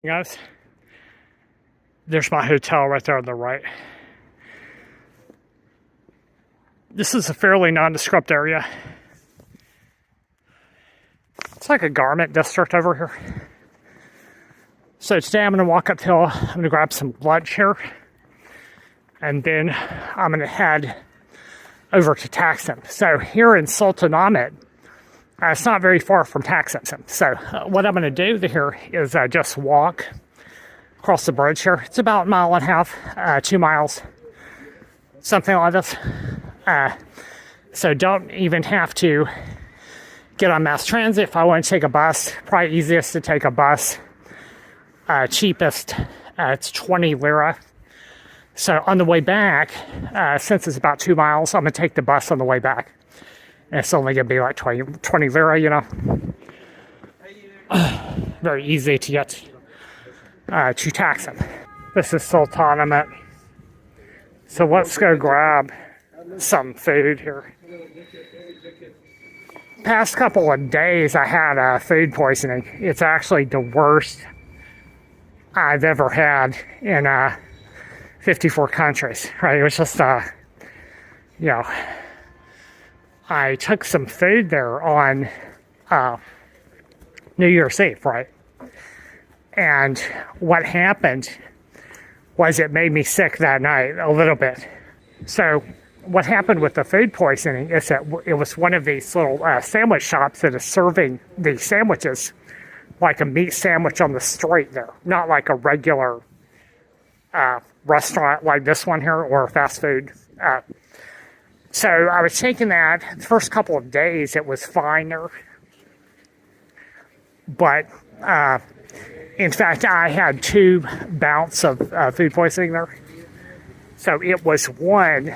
Guys, there's my hotel right there on the right. This is a fairly nondescript area. It's like a garment district over here. So today I'm going to walk uphill. I'm going to grab some lunch here. And then I'm going to head over to Taksim. So here in Sultanamet, it's not very far from Taksim. So what I'm going to do here is just walk across the bridge here. It's about 1.5 miles, 2 miles, something like this. So don't even have to get on mass transit. If I want to take a bus, probably easiest to take a bus. Cheapest, it's 20 lira. So on the way back, since it's about 2 miles, I'm going to take the bus on the way back. And it's only going to be like 20 lira, you know. Very easy to get to Taksim. This is Sultanamet. So let's go grab some food here. Past couple of days, I had food poisoning. It's actually the worst I've ever had in 54 countries, right? It was just, you know, I took some food there on New Year's Eve, right? And what happened was it made me sick that night a little bit. So what happened with the food poisoning is that it was one of these little sandwich shops that is serving these sandwiches like a meat sandwich on the street there, not like a regular restaurant like this one here or fast food. So I was taking that. The first couple of days it was fine there. But in fact, I had 2 bouts of food poisoning there. So it was one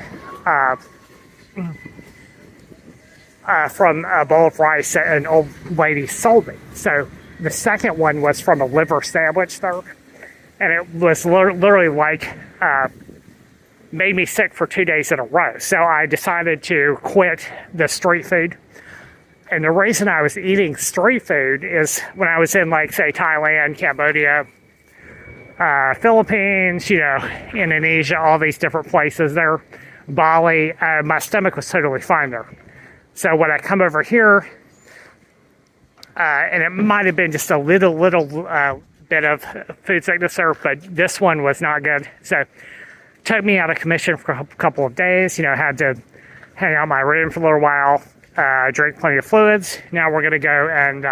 from a bowl of rice that an old lady sold me. So the second one was from a liver sandwich there. And it was literally like, made me sick for 2 days in a row. So I decided to quit the street food. And the reason I was eating street food is when I was in, like, say, Thailand, Cambodia, Philippines, you know, Indonesia, all these different places there, Bali, my stomach was totally fine there. So when I come over here, and it might have been just a little bit of food sickness there, but this one was not good. So it took me out of commission for a couple of days. You know, I had to hang out in my room for a little while, drink plenty of fluids. Now we're going to go and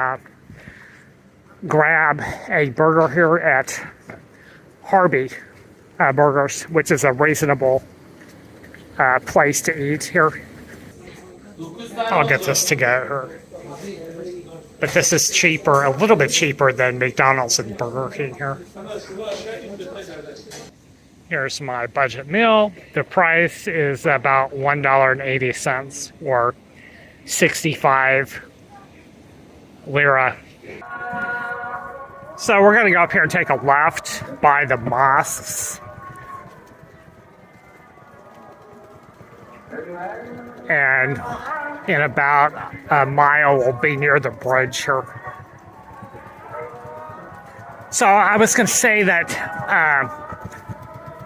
grab a burger here at Harvey Burgers, which is a reasonable place to eat here. I'll get this to go here. But this is cheaper, a little bit cheaper than McDonald's and Burger King here. Here's my budget meal. The price is about $1.80 or 65 lira. So we're going to go up here and take a left by the mosques. And in about a mile, we'll be near the bridge here. So I was going to say that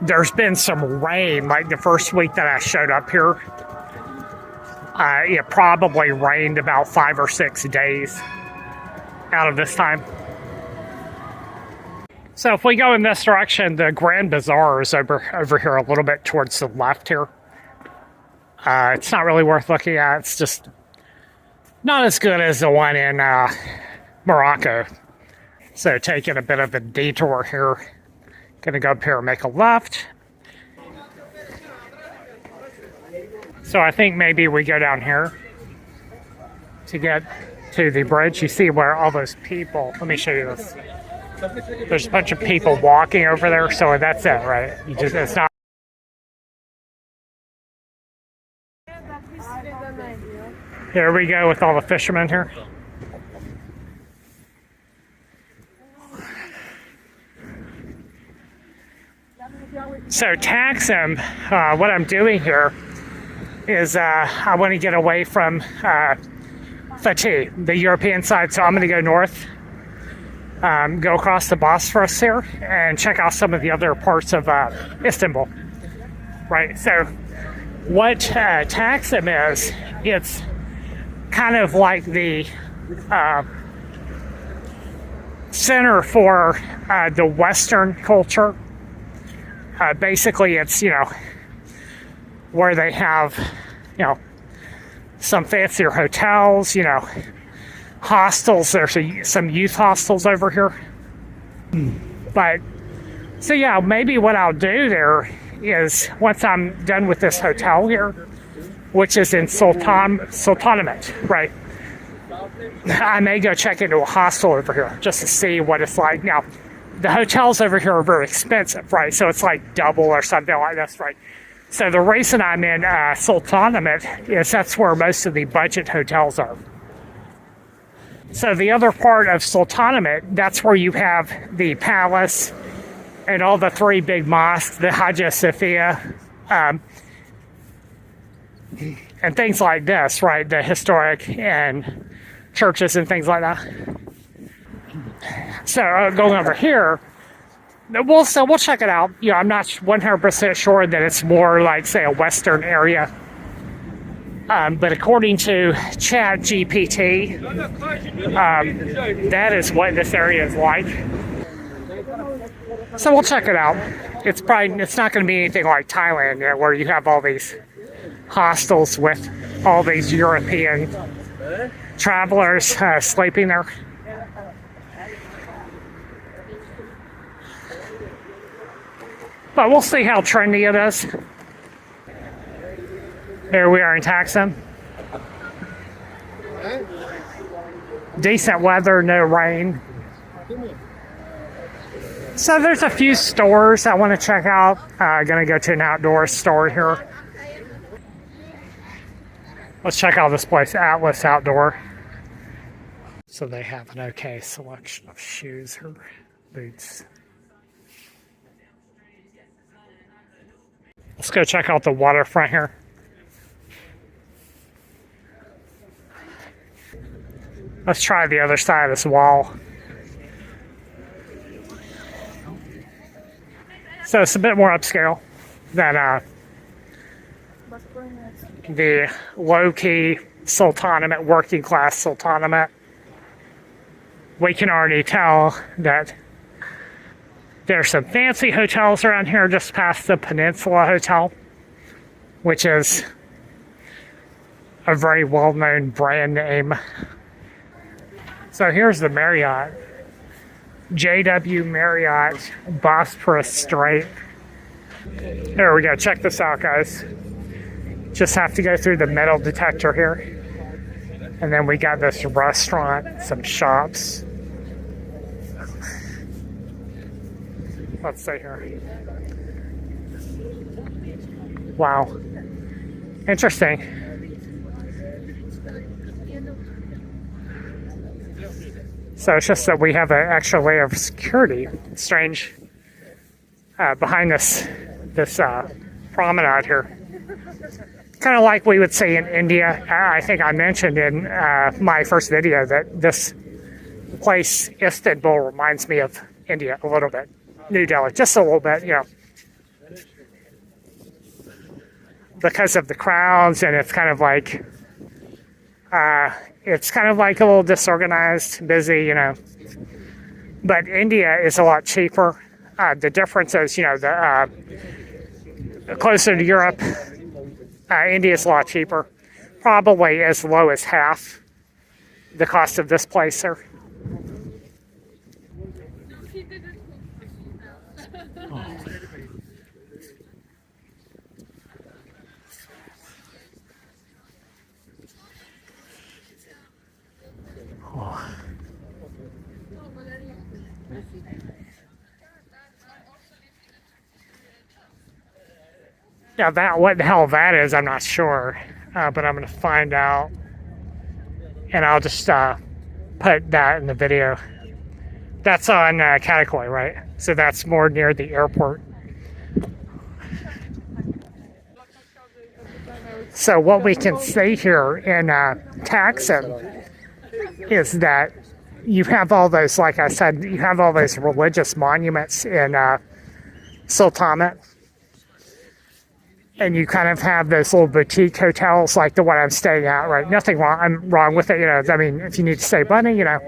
there's been some rain, like the first week that I showed up here. It probably rained about 5 or 6 days out of this time. So if we go in this direction, the Grand Bazaar is over here a little bit towards the left here. It's not really worth looking at. It's just not as good as the one in Morocco. So taking a bit of a detour here. Gonna go up here and make a left. So I think maybe we go down here to get to the bridge. You see where all those people, let me show you this. There's a bunch of people walking over there, so that's it, right? It's not. Here we go with all the fishermen here. So Taksim, what I'm doing here is I want to get away from Fatih, the European side, so I'm going to go north go across the Bosphorus here and check out some of the other parts of Istanbul. Right, so what Taksim is, it's kind of like the center for the Western culture. Basically, it's, where they have, some fancier hotels, hostels. There's some youth hostels over here. But, so yeah, maybe what I'll do there is, once I'm done with this hotel here, which is in Sultanamet, right? I may go check into a hostel over here just to see what it's like. Now, the hotels over here are very expensive, right? So it's like double or something like this, right? So the reason I'm in Sultanamet is that's where most of the budget hotels are. So the other part of Sultanamet, that's where you have the palace and all the three big mosques, the Hagia Sophia, and things like this, right? The historic and churches and things like that. So going over here, we'll check it out. I'm not 100% sure that it's more like, say, a Western area. But according to ChatGPT, that is what this area is like. So we'll check it out. It's not going to be anything like Thailand yet, where you have all these hostels with all these European travelers sleeping there. But we'll see how trendy it is. Here we are in Taksim. Decent weather, no rain. So there's a few stores I want to check out. Gonna go to an outdoor store here. Let's check out this place, Atlas Outdoor. So they have an okay selection of shoes here, boots. Let's go check out the waterfront here. Let's try the other side of this wall. So it's a bit more upscale than the low-key Sultanamet, working class Sultanamet. We can already tell that there's some fancy hotels around here just past the Peninsula Hotel, which is a very well-known brand name. So here's the Marriott. JW Marriott, Bosphorus Strait. There we go. Check this out, guys. Just have to go through the metal detector here. And then we got this restaurant, some shops. Let's see here. Wow. Interesting. So it's just that we have an extra layer of security. It's strange. Behind this promenade here. Kind of like we would see in India. I think I mentioned in my first video that this place, Istanbul, reminds me of India a little bit. New Delhi, just a little bit, because of the crowds, and it's kind of like a little disorganized, busy, But India is a lot cheaper. The difference is, the closer to Europe, India is a lot cheaper, probably as low as half the cost of this place here. Yeah, what the hell that is, I'm not sure, but I'm going to find out, and I'll just put that in the video. That's on Katakoi, right? So that's more near the airport. So what we can see here in Taksim is that you have all those, like I said, you have all those religious monuments in Sultanamet. And you kind of have those little boutique hotels like the one I'm staying at, right? Nothing wrong with it, you know. I mean, if you need to save money, you know,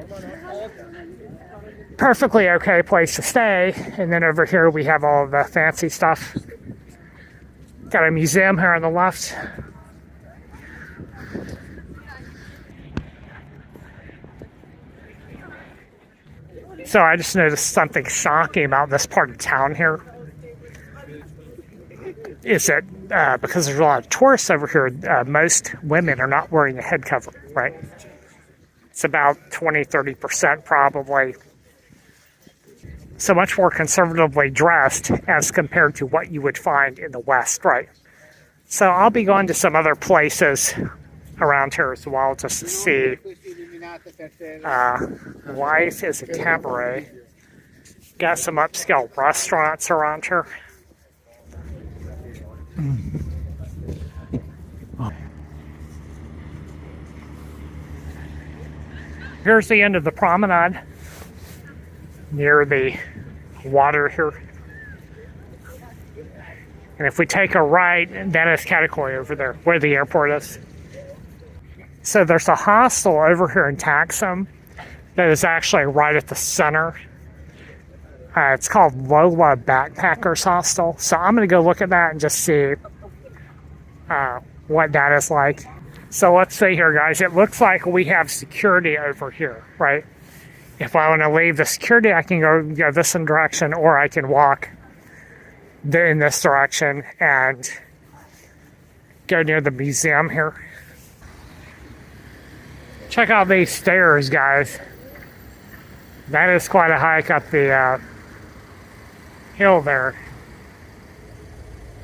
perfectly okay place to stay. And then over here we have all of the fancy stuff. Got a museum here on the left. So I just noticed something shocking about this part of town here. Is that because there's a lot of tourists over here, most women are not wearing a head cover, right? It's about 20-30% probably. So much more conservatively dressed as compared to what you would find in the West, right? So I'll be going to some other places around here as well just to see. Life is a cabaret. Got some upscale restaurants around here. Here's the end of the promenade near the water here. And if we take a right, that is Category over there, where the airport is. So there's a hostel over here in Taksim that is actually right at the center. It's called Lola Backpackers Hostel. So I'm going to go look at that and just see what that is like. So let's see here, guys. It looks like we have security over here, right? If I want to leave the security, I can go this direction, or I can walk in this direction and go near the museum here. Check out these stairs, guys. That is quite a hike up the hill there.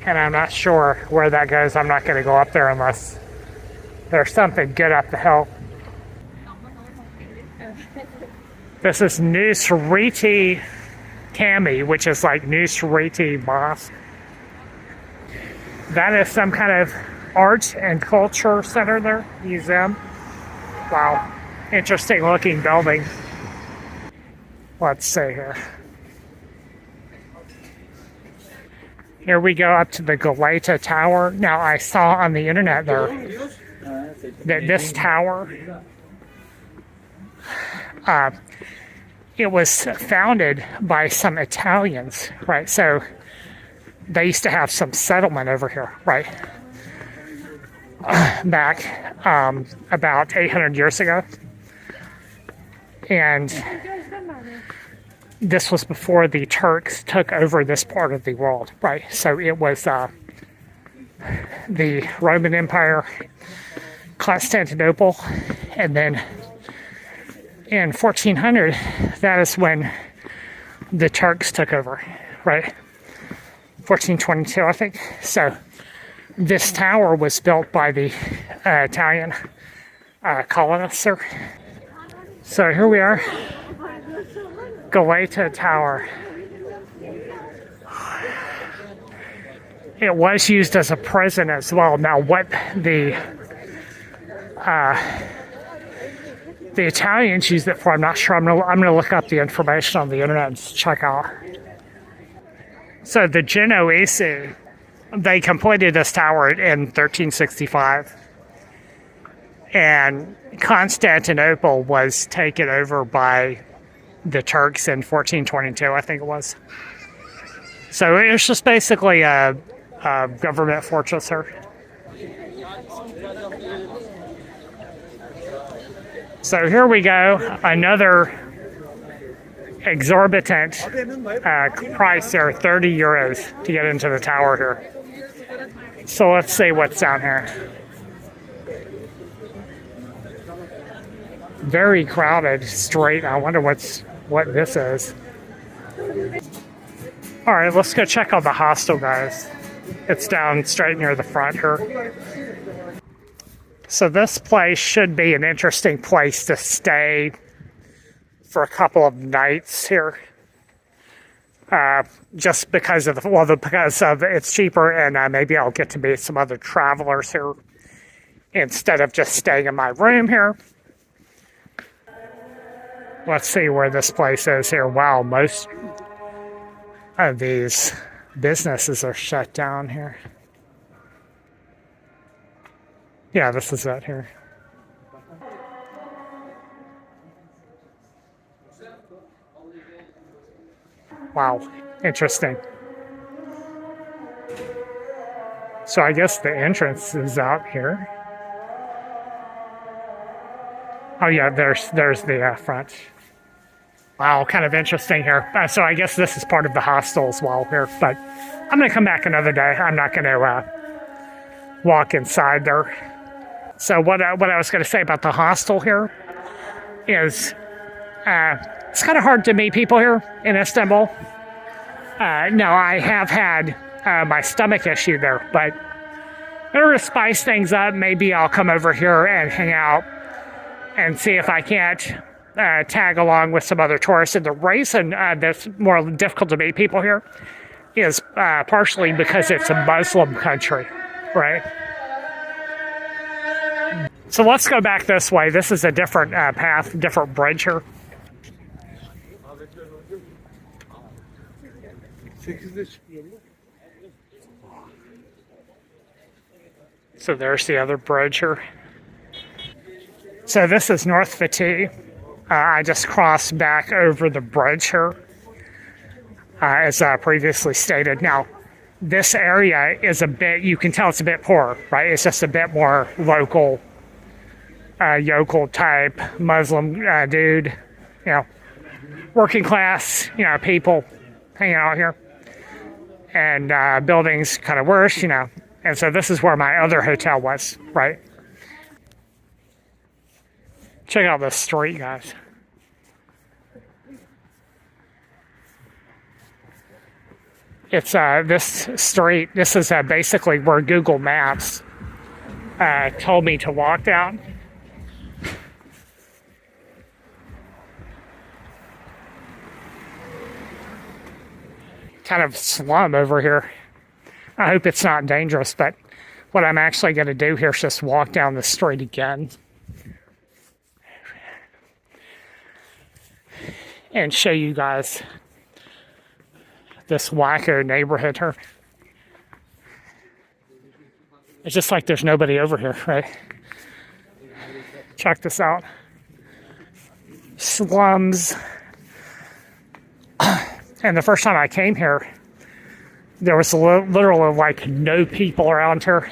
And I'm not sure where that goes. I'm not going to go up there unless there's something good up the hill. This is Nusriti Cami, which is like Nusriti Mosque. That is some kind of art and culture center there, museum. Wow, interesting looking building. Let's see here. Here we go up to the Galata Tower. Now I saw on the internet there that this tower, it was founded by some Italians, right? So they used to have some settlement over here, right? Back about 800 years ago. And this was before the Turks took over this part of the world, right? So it was the Roman Empire, Constantinople, and then in 1400, that is when the Turks took over, right? 1422, I think. So this tower was built by the Italian colonists. So here we are, Galata Tower. It was used as a prison as well. Now, what the Italians used it for, I'm not sure. I'm gonna look up the information on the internet and check out. So the Genoese, they completed this tower in 1365, and Constantinople was taken over by the Turks in 1422, I think it was. So it was just basically a government fortress here. So here we go, another exorbitant price here, 30 euros to get into the tower here. So let's see what's down here. Very crowded street. I wonder what this is. All right, let's go check out the hostel, guys. It's down straight near the front here. So this place should be an interesting place to stay for a couple of nights here. Just because of because of it's cheaper, and maybe I'll get to meet some other travelers here instead of just staying in my room here. Let's see where this place is here. Wow, most of these businesses are shut down here. Yeah, this is it here. Wow, interesting. So I guess the entrance is out here. Oh yeah, there's the front. Wow, kind of interesting here. So I guess this is part of the hostel as well here. But I'm gonna come back another day. I'm not gonna walk inside there. So what I was gonna say about the hostel here is it's kind of hard to meet people here in Istanbul. Now I have had my stomach issue there, but in order to spice things up, maybe I'll come over here and hang out and see if I can't tag along with some other tourists. And the reason that's more difficult to meet people here is partially because it's a Muslim country, right? So let's go back this way. This is a different path, different bridge here. So there's the other bridge here. So this is North Fatih. I just crossed back over the bridge here, as previously stated. Now, this area is a bit, you can tell it's a bit poorer, right? It's just a bit more local, yokel type, Muslim dude, you know, working class, you know, people hanging out here. And buildings kind of worse, you know. And so this is where my other hotel was, right? Check out this street, guys. It's this street, this is basically where Google Maps told me to walk down. Kind of slum over here. I hope it's not dangerous, but what I'm actually going to do here is just walk down the street again and show you guys this wacko neighborhood here. It's just like there's nobody over here, right? Check this out. Slums. And the first time I came here, there was literally like no people around here,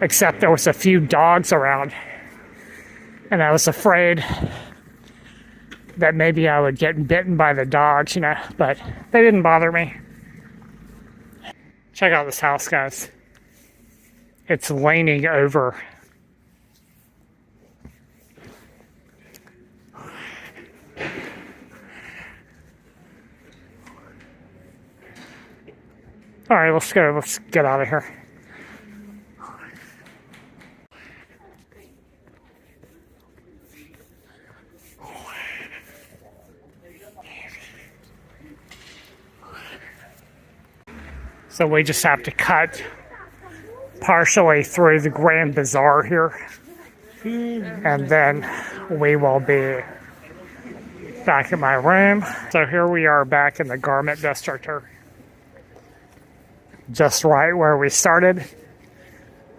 except there was a few dogs around. And I was afraid that maybe I would get bitten by the dogs, you know, but they didn't bother me. Check out this house, guys. It's leaning over. All right, let's go. Let's get out of here. So we just have to cut partially through the Grand Bazaar here. And then we will be back in my room. So here we are back in the garment district here. Just right where we started.